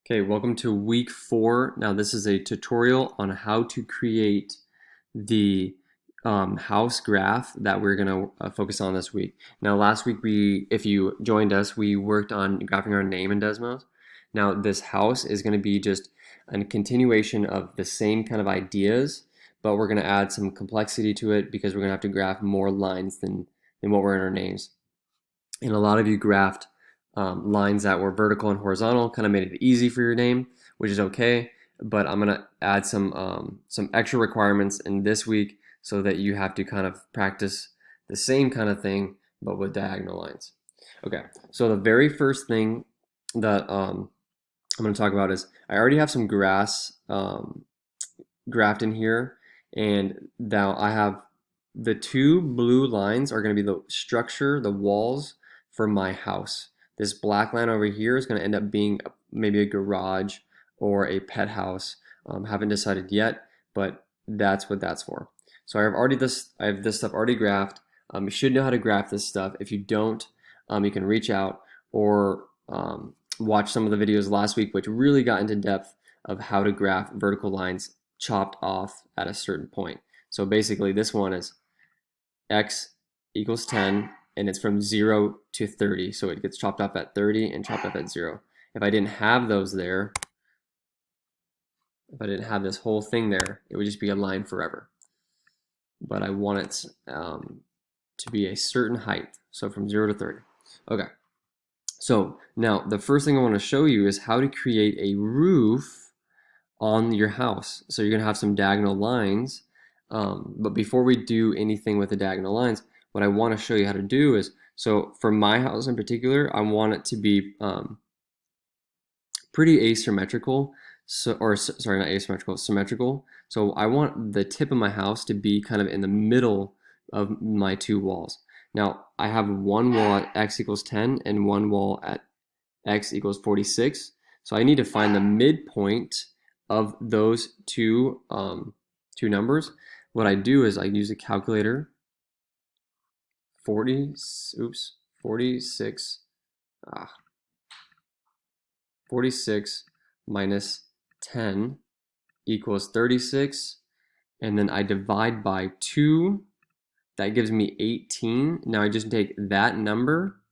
Okay, welcome to week 4. Now this is a tutorial on how to create the house graph that we're going to focus on this week. Now last week if you joined us, we worked on graphing our name in Desmos. Now this house is going to be just a continuation of the same kind of ideas, but we're going to add some complexity to it because we're going to have to graph more lines than what were in our names. And a lot of you graphed lines that were vertical and horizontal, kind of made it easy for your name, which is okay. But I'm gonna add some extra requirements in this week so that you have to kind of practice the same kind of thing but with diagonal lines. Okay, so the very first thing that I'm going to talk about is I already have some grass graphed in here, and now I have the two blue lines are going to be the structure, the walls for my house. This black line over here is going to end up being maybe a garage or a pet house. Haven't decided yet, but that's what that's for. So I have this stuff already graphed. You should know how to graph this stuff. If you don't, you can reach out or watch some of the videos last week, which really got into depth of how to graph vertical lines chopped off at a certain point. So basically, this one is x equals 10, and it's from 0 to 30. So it gets chopped up at 30 and chopped up at 0. If I didn't have those there, if I didn't have this whole thing there, it would just be a line forever. But I want it to be a certain height, so from 0 to 30. Okay, so now the first thing I want to show you is how to create a roof on your house. So you're going to have some diagonal lines, but before we do anything with the diagonal lines, what I want to show you how to do is, so for my house in particular, I want it to be pretty asymmetrical, sorry, not asymmetrical, symmetrical. So I want the tip of my house to be kind of in the middle of my two walls. Now I have one wall at x equals 10 and one wall at x equals 46. So I need to find the midpoint of those two numbers. What I do is I use a calculator. 46 46 minus 10 equals 36, and then I divide by 2. That gives me 18. Now I just take that number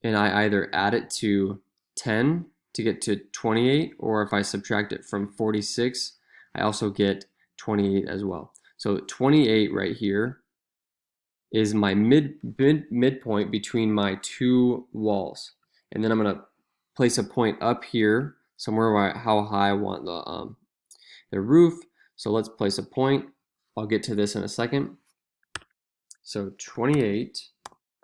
and I either add it to 10 to get to 28, or if I subtract it from 46, I also get 28 as well. So 28 right here is my midpoint between my two walls. And then I'm going to place a point up here somewhere where how high I want the roof. So let's place a point. I'll get to this in a second. So 28,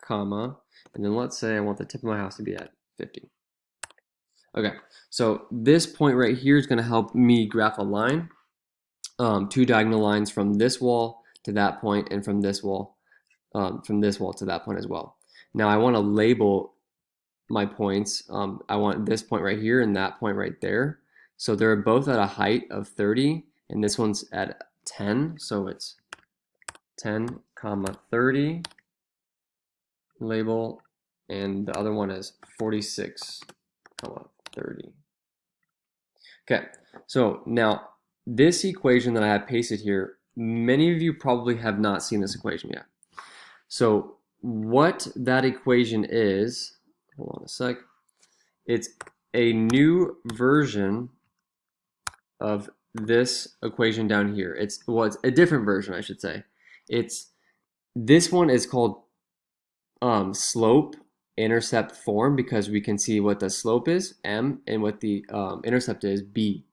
comma, and then let's say I want the tip of my house to be at 50. Okay, so this point right here is going to help me graph a line, two diagonal lines from this wall to that point, and from this wall to that point as well. Now I want to label my points. I want this point right here and that point right there. So they're both at a height of 30, and this one's at 10. So it's 10, comma 30 label, and the other one is 46, comma 30. Okay, so now this equation that I have pasted here, many of you probably have not seen this equation yet. So what that equation is, hold on a sec, it's a new version of this equation down here. It's a different version, I should say. This one is called slope intercept form because we can see what the slope is, m, and what the intercept is, b.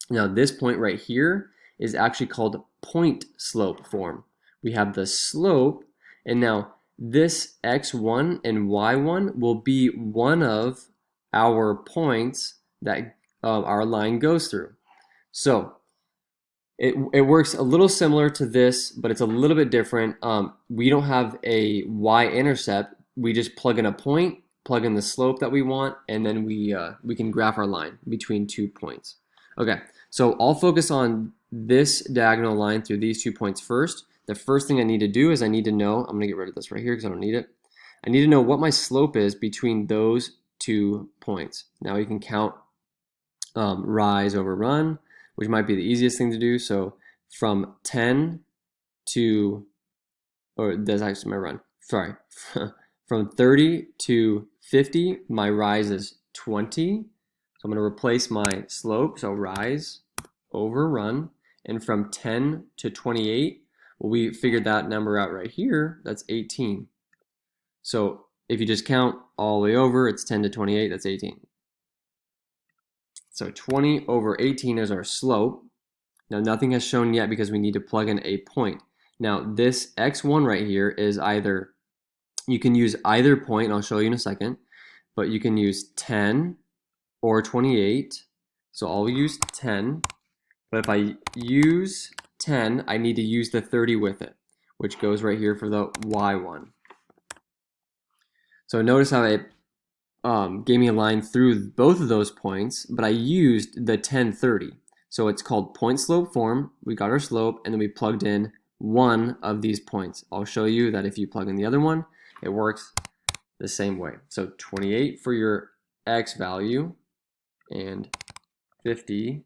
Now this point right here is actually called point slope form. We have the slope, and now this x1 and y1 will be one of our points that our line goes through. So it works a little similar to this, but it's a little bit different. We don't have a y-intercept. We just plug in a point, plug in the slope that we want, and then we can graph our line between 2 points. Okay, so I'll focus on this diagonal line through these 2 points first. The first thing I need to do is I need to know, I'm going to get rid of this right here because I don't need it. I need to know what my slope is between those 2 points. Now you can count rise over run, which might be the easiest thing to do. So from 10 to, or that's actually my run, sorry. From 30 to 50, my rise is 20. So I'm going to replace my slope, so rise over run. And from 10 to 28, well, we figured that number out right here, that's 18. So if you just count all the way over, it's 10 to 28, that's 18. So 20 over 18 is our slope. Now nothing has shown yet because we need to plug in a point. Now this x1 right here is either, you can use either point, and I'll show you in a second, but you can use 10 or 28. So I'll use 10, but if I use 10, I need to use the 30 with it, which goes right here for the y1. So notice how it gave me a line through both of those points, but I used the 10/30. So it's called point slope form. We got our slope, and then we plugged in one of these points. I'll show you that if you plug in the other one, it works the same way. So 28 for your x value, and 50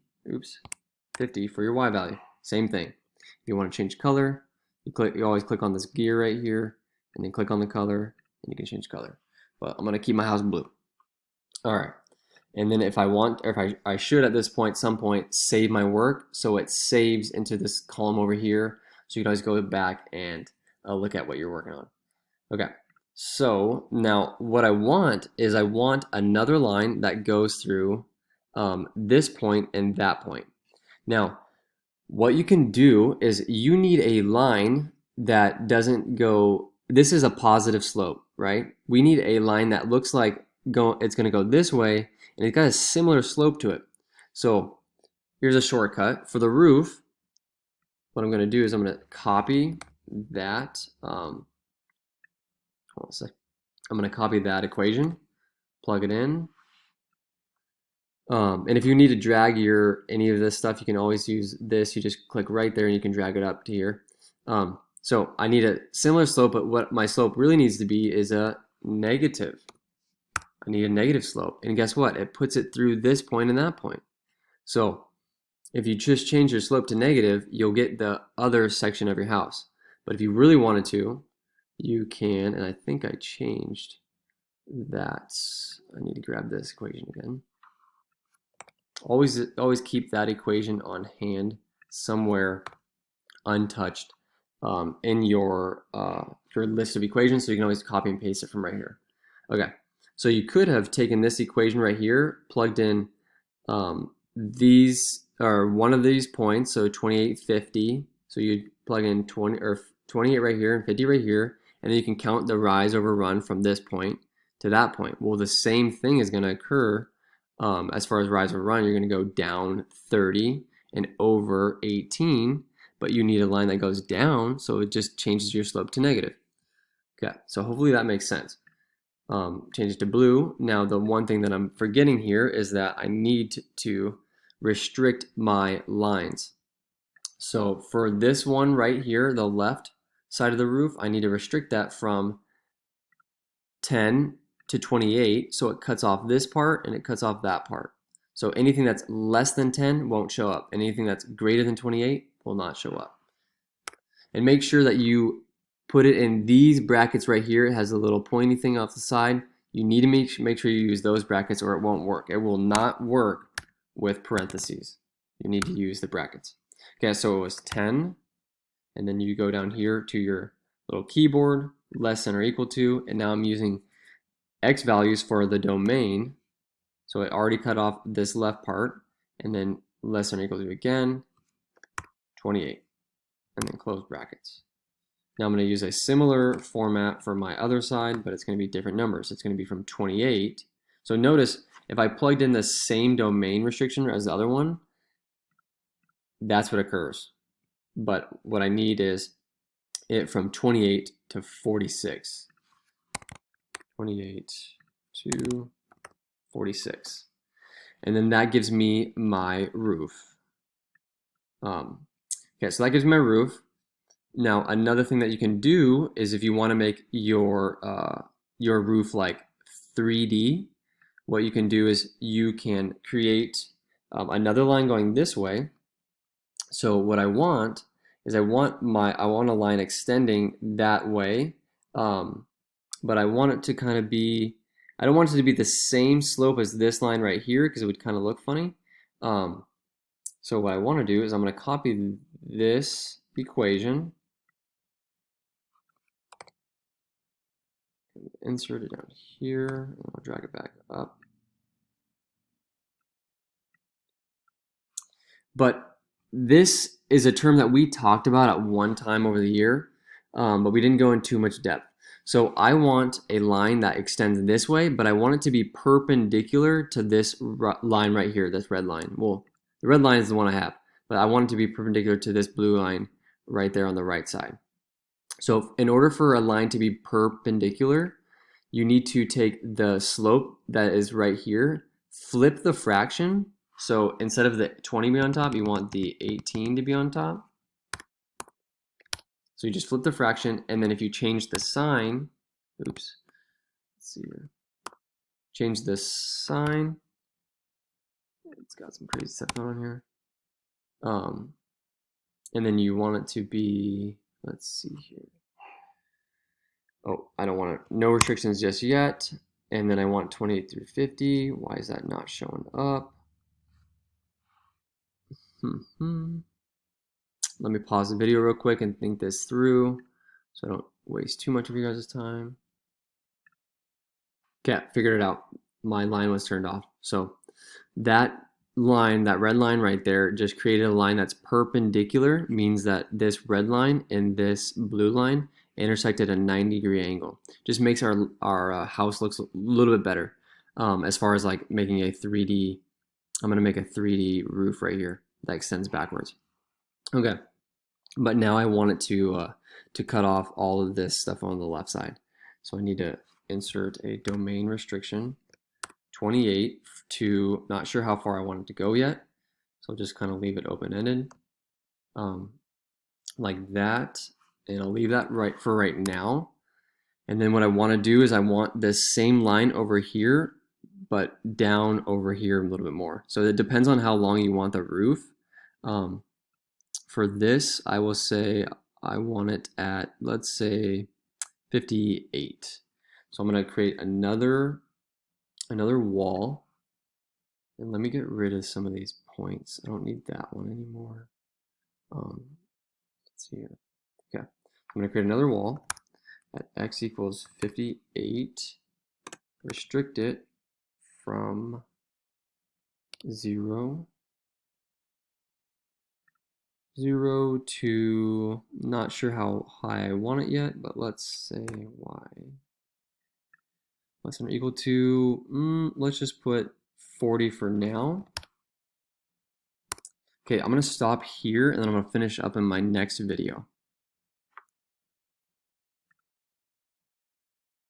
for your y value. Same thing. If you want to change color, you always click on this gear right here, and then click on the color, and you can change color. But I'm going to keep my house blue. All right. And then if I want, or if I should at this point, some point, save my work, so it saves into this column over here. So you can always go back and look at what you're working on. Okay. So now what I want is I want another line that goes through this point and that point. Now, what you can do is you need a line that doesn't go, this is a positive slope, right? We need a line that looks like it's going to go this way, and it's got a similar slope to it. So here's a shortcut. For the roof, what I'm going to do is I'm going to copy that. Hold on a sec. I'm going to copy that equation, plug it in. And if you need to drag any of this stuff, you can always use this. You just click right there and you can drag it up to here. So I need a similar slope, but what my slope really needs to be is a negative. I need a negative slope. And guess what? It puts it through this point and that point. So if you just change your slope to negative, you'll get the other section of your house. But if you really wanted to, you can, and I think I changed that. I need to grab this equation again. Always keep that equation on hand somewhere untouched in your list of equations, so you can always copy and paste it from right here. Okay, so you could have taken this equation right here, plugged in these, or one of these points, so 28, 50. So you'd plug in 28 right here and 50 right here, and then you can count the rise over run from this point to that point. Well, the same thing is going to occur as far as rise or run. You're going to go down 30 and over 18, but you need a line that goes down, so it just changes your slope to negative. Okay, so hopefully that makes sense. Change it to blue. Now the one thing that I'm forgetting here is that I need to restrict my lines. So for this one right here, the left side of the roof, I need to restrict that from 10 to 28, so it cuts off this part and it cuts off that part. So anything that's less than 10 won't show up. Anything that's greater than 28 will not show up. And make sure that you put it in these brackets right here. It has a little pointy thing off the side. You need to make sure you use those brackets or it won't work. It will not work with parentheses. You need to use the brackets. Okay, so it was 10, and then you go down here to your little keyboard, less than or equal to, and now I'm using x values for the domain. So it already cut off this left part, and then less than or equal to again, 28, and then close brackets. Now I'm going to use a similar format for my other side, but it's going to be different numbers. It's going to be from 28. So notice if I plugged in the same domain restriction as the other one, that's what occurs. But what I need is it from 28 to 46. 28 to 46. And then that gives me my roof. Okay, so that gives me my roof. Now, another thing that you can do is if you want to make your roof like 3D, what you can do is you can create another line going this way. So what I want is I want a line extending that way, but I want it to kind of be, I don't want it to be the same slope as this line right here because it would kind of look funny. Um, so what I want to do is I'm going to copy this equation, insert it down here, and I'll drag it back up. But this is a term that we talked about at one time over the year, but we didn't go in too much depth. So I want a line that extends this way, but I want it to be perpendicular to this line right here, this red line. Well, the red line is the one I have, but I want it to be perpendicular to this blue line right there on the right side. So in order for a line to be perpendicular, you need to take the slope that is right here, flip the fraction. So instead of the 20 to be on top, you want the 18 to be on top. So you just flip the fraction, and then if you change the sign, oops, let's see here. Change the sign. It's got some crazy stuff going on here. And then you want it to be, let's see here. Oh, I don't want it, no restrictions just yet. And then I want 28 through 50. Why is that not showing up? Let me pause the video real quick and think this through so I don't waste too much of you guys' time. Okay, figured it out. My line was turned off. So that line, that red line right there, just created a line that's perpendicular, means that this red line and this blue line intersect at a 90-degree angle. Just makes our house looks a little bit better as far as like making a 3D. I'm gonna make a 3D roof right here that extends backwards. Okay, but now I want it to cut off all of this stuff on the left side. So I need to insert a domain restriction 28 to, not sure how far I want it to go yet. So I'll just kind of leave it open-ended like that. And I'll leave that right for right now. And then what I want to do is I want this same line over here, but down over here a little bit more. So it depends on how long you want the roof. For this, I will say I want it at, let's say, 58. So I'm going to create another wall. And let me get rid of some of these points. I don't need that one anymore. Let's see here. Okay, I'm going to create another wall at x equals 58. Restrict it from 0 to, not sure how high I want it yet, but let's say y less than or equal to, let's just put 40 for now. Okay, I'm going to stop here and then I'm going to finish up in my next video.